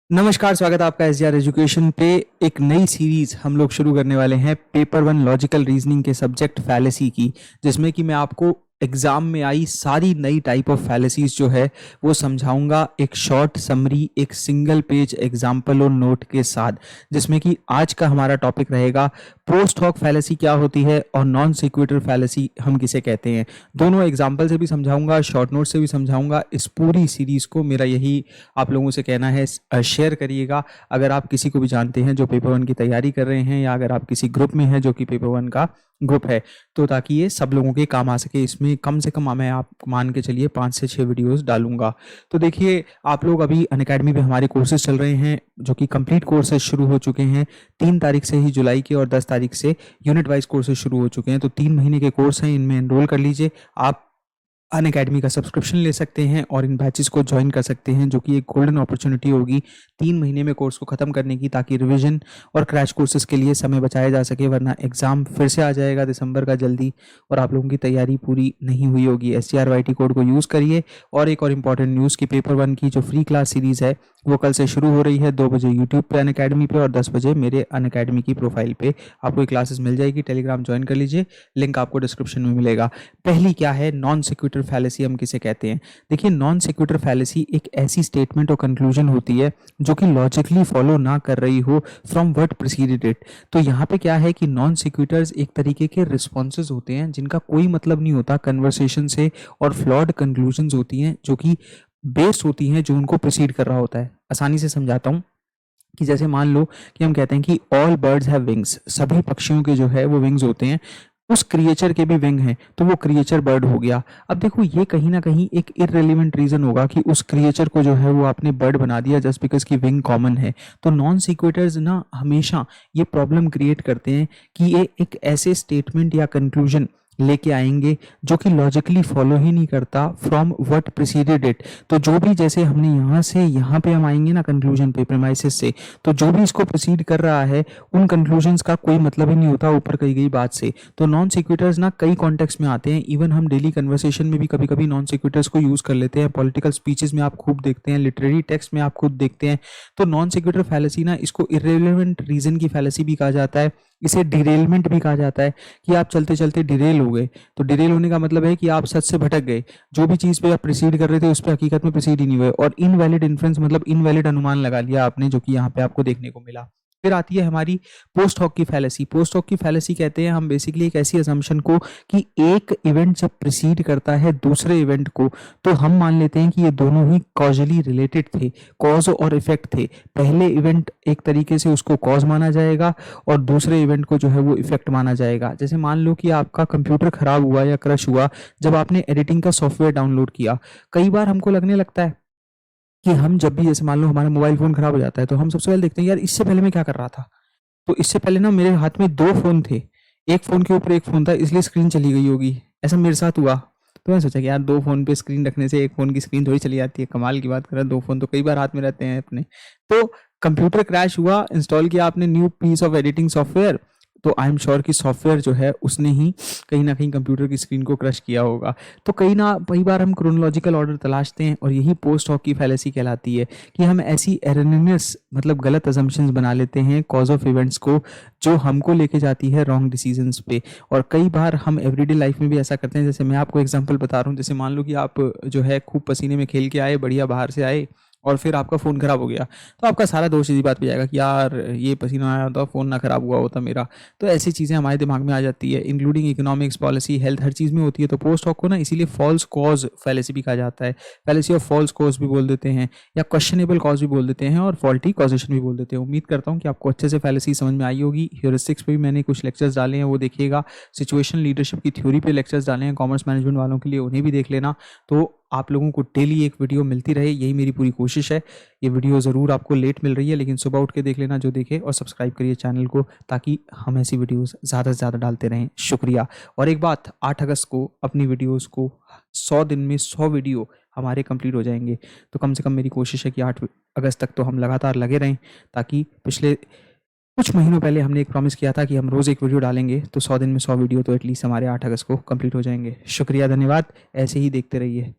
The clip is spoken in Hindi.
नमस्कार, स्वागत है आपका एसजीआर एजुकेशन पे। एक नई सीरीज हम लोग शुरू करने वाले हैं पेपर वन लॉजिकल रीजनिंग के सब्जेक्ट फैलेसी की, जिसमें कि मैं आपको एग्जाम में आई सारी नई टाइप ऑफ फैलेसीज जो है वो समझाऊंगा एक शॉर्ट समरी, एक सिंगल पेज एग्जाम्पल और नोट के साथ। जिसमें कि आज का हमारा टॉपिक रहेगा पोस्ट हॉक फैलेसी क्या होती है और नॉन सिक्वेटर फैलेसी हम किसे कहते हैं। दोनों एग्जाम्पल से भी समझाऊंगा, शॉर्ट नोट से भी समझाऊंगा। इस पूरी सीरीज को मेरा यही आप लोगों से कहना है, शेयर करिएगा अगर आप किसी को भी जानते हैं जो पेपर वन की तैयारी कर रहे हैं, या अगर आप किसी ग्रुप में हैं जो कि पेपर वन का ग्रुप है, तो ताकि ये सब लोगों के काम आ सके। इसमें कम से कम मैं आप मान के चलिए 5 से 6 वीडियोस डालूंगा। तो देखिए, आप लोग अभी अनअकैडमी पे हमारे कोर्सेज चल रहे हैं जो कि कंप्लीट कोर्सेज शुरू हो चुके हैं 3 तारीख से ही जुलाई के, और 10 तारीख से यूनिट वाइज कोर्सेज शुरू हो चुके हैं। तो 3 महीने के कोर्स हैं, इनमें एनरोल कर लीजिए। आप अनअकैडमी का सब्सक्रिप्शन ले सकते हैं और इन बैचेस को ज्वाइन कर सकते हैं, जो कि एक गोल्डन अपॉर्चुनिटी होगी 3 महीने में कोर्स को ख़त्म करने की, ताकि रिवीजन और क्रैश कोर्सेज के लिए समय बचाया जा सके। वरना एग्जाम फिर से आ जाएगा दिसंबर का जल्दी और आप लोगों की तैयारी पूरी नहीं हुई होगी। SCRYT कोड को यूज़ करिए। और एक और इम्पॉर्टेंट न्यूज़ की पेपर वन की जो फ्री क्लास सीरीज़ है वो कल से शुरू हो रही है 2 बजे यूट्यूब पे अनअकैडमी पे, और 10 बजे मेरे अनअकैडमी की प्रोफाइल पे आपको ये क्लासेस मिल जाएगी। टेलीग्राम ज्वाइन कर लीजिए, लिंक आपको डिस्क्रिप्शन में मिलेगा। पहली क्या है, नॉन सिक्वेटर फैलेसी हम किसे कहते हैं। देखिए, नॉन सिक्वेटर फैलेसी एक ऐसी स्टेटमेंट और कंक्लूजन होती है जो कि लॉजिकली फॉलो ना कर रही हो फ्रॉम व्हाट प्रीसीडेड इट। तो यहाँ पे क्या है कि नॉन सिक्वेटर्स एक तरीके के रिस्पॉन्सेज होते हैं जिनका कोई मतलब नहीं होता कन्वर्सेशन से, और फ्लॉड कंक्लूजन्स होती हैं जो कि बेस्ड होती हैं जो उनको प्रीसीड कर रहा होता है। आसानी से समझाता हूँ कि जैसे मान लो कि हम कहते हैं कि ऑल बर्ड्स हैव विंग्स, सभी पक्षियों के जो है वो विंग्स होते हैं। उस क्रिएचर के भी विंग हैं तो वो क्रिएचर बर्ड हो गया। अब देखो, ये कहीं ना कहीं एक इररिलेवेंट रीजन होगा कि उस क्रिएचर को जो है वो आपने बर्ड बना दिया जस्ट बिकॉज की विंग कॉमन है। तो नॉन सिक्वेटर्स ना हमेशा ये प्रॉब्लम क्रिएट करते हैं कि ये एक ऐसे स्टेटमेंट या कंक्लूजन लेके आएंगे जो कि लॉजिकली फॉलो ही नहीं करता फ्रॉम व्हाट प्रीसीडेड इट। तो जो भी, जैसे हमने यहाँ से यहाँ पे हम आएंगे ना कंक्लूजन पे प्रेमाइसिस से, तो जो भी इसको प्रोसीड कर रहा है उन कंक्लूजन्स का कोई मतलब ही नहीं होता ऊपर कही गई बात से। तो नॉन सिक्वेटर्स ना कई कॉन्टेक्स्ट में आते हैं। इवन हम डेली कन्वर्सेशन में भी कभी कभी नॉन सिक्वेटर्स को यूज कर लेते हैं। पॉलिटिकल स्पीचेस में आप खूब देखते हैं, लिटरेरी टेक्स्ट में आप खुद देखते हैं। तो नॉन सिक्वेटर फैलेसी ना, इसको इररिलेवेंट रीजन की फैलेसी भी कहा जाता है, इसे डिरेलमेंट भी कहा जाता है कि आप चलते चलते डिरेल हो गए। तो डिरेल होने का मतलब है कि आप सच से भटक गए, जो भी चीज पे आप प्रोसीड कर रहे थे उस पर हकीकत में प्रोसीड ही नहीं हुए। और इनवैलिड इन्फ्रेंस मतलब इनवैलिड अनुमान लगा लिया आपने, जो कि यहाँ पे आपको देखने को मिला। फिर आती है हमारी पोस्ट हॉक की फैलेसी। पोस्ट हॉक की फैलेसी कहते हैं हम बेसिकली एक ऐसी असम्पशन को कि एक इवेंट जब प्रीसीड करता है दूसरे इवेंट को, तो हम मान लेते हैं कि ये दोनों ही कॉजली रिलेटेड थे, कॉज और इफेक्ट थे। पहले इवेंट एक तरीके से उसको कॉज माना जाएगा और दूसरे इवेंट को जो है वो इफेक्ट माना जाएगा। जैसे मान लो कि आपका कंप्यूटर खराब हुआ या क्रश हुआ जब आपने एडिटिंग का सॉफ्टवेयर डाउनलोड किया। कई बार हमको लगने लगता है कि हम जब भी, जैसे मान लो हमारा मोबाइल फोन खराब हो जाता है, तो हम सबसे पहले देखते हैं यार इससे पहले मैं क्या कर रहा था। तो इससे पहले ना मेरे हाथ में 2 फोन थे, एक फोन के ऊपर एक फोन था, इसलिए स्क्रीन चली गई होगी। ऐसा मेरे साथ हुआ। तो मैंने सोचा कि यार 2 फोन पे स्क्रीन रखने से एक फोन की स्क्रीन थोड़ी चली जाती है, कमाल की बात कर रहा है, 2 फोन तो कई बार हाथ में रहते हैं अपने। तो कंप्यूटर क्रैश हुआ, इंस्टॉल किया आपने new piece of editing software, तो आई एम श्योर कि सॉफ्टवेयर जो है उसने ही कहीं ना कहीं कंप्यूटर की स्क्रीन को क्रश किया होगा। तो कई बार हम क्रोनोलॉजिकल ऑर्डर तलाशते हैं, और यही पोस्ट हॉक की फैलेसी कहलाती है कि हम ऐसी एरनियस मतलब गलत अजम्पशंस बना लेते हैं कॉज ऑफ इवेंट्स को, जो हमको लेके जाती है रॉन्ग डिसीजंस पे। और कई बार हम एवरीडे लाइफ में भी ऐसा करते हैं। जैसे मैं आपको एग्जांपल बता रहा हूँ, जैसे मान लो कि आप जो है खूब पसीने में खेल के आए, बढ़िया बाहर से आए, और फिर आपका फ़ोन ख़राब हो गया, तो आपका सारा दोष इसी बात पे जाएगा कि यार ये पसीना आया होता, फ़ोन ना ख़राब हुआ होता मेरा। तो ऐसी चीज़ें हमारे दिमाग में आ जाती है, इंक्लूडिंग इकोनॉमिक्स, पॉलिसी, हेल्थ, हर चीज़ में होती है। तो पोस्ट हॉक को ना इसीलिए फॉल्स कॉज फैलेसी भी कहा जाता है। फैलेसी ऑफ फॉल्स कॉज भी बोल देते हैं, या क्वेश्चनेबल कॉज भी बोल देते हैं, और फॉल्टी कॉजेशन भी बोल देते हैं। उम्मीद करता हूँ कि आपको अच्छे से फैलेसी समझ में आई होगी। ह्यूरिस्टिक्स पे भी मैंने कुछ लेक्चर्स डाले हैं, वो देखिएगा। सिचुएशन लीडरशिप की थ्योरी पे लेक्चर्स डाले हैं कॉमर्स मैनेजमेंट वालों के लिए, उन्हें भी देख लेना। तो आप लोगों को डेली एक वीडियो मिलती रहे, यही मेरी पूरी कोशिश है। ये वीडियो ज़रूर आपको लेट मिल रही है, लेकिन सुबह उठ के देख लेना जो देखे, और सब्सक्राइब करिए चैनल को, ताकि हम ऐसी वीडियोस ज़्यादा से ज़्यादा डालते रहें। शुक्रिया। और एक बात, 8 अगस्त को अपनी वीडियोस को 100 दिन में 100 वीडियो हमारे कंप्लीट हो जाएंगे। तो कम से कम मेरी कोशिश है कि 8 अगस्त तक तो हम लगातार लगे रहें, ताकि पिछले कुछ महीनों पहले हमने एक प्रॉमिस किया था कि हम रोज़ एक वीडियो डालेंगे, तो 100 दिन में 100 वीडियो तो एटलीस्ट हमारे 8 अगस्त को कंप्लीट हो जाएंगे। शुक्रिया, धन्यवाद। ऐसे ही देखते रहिए।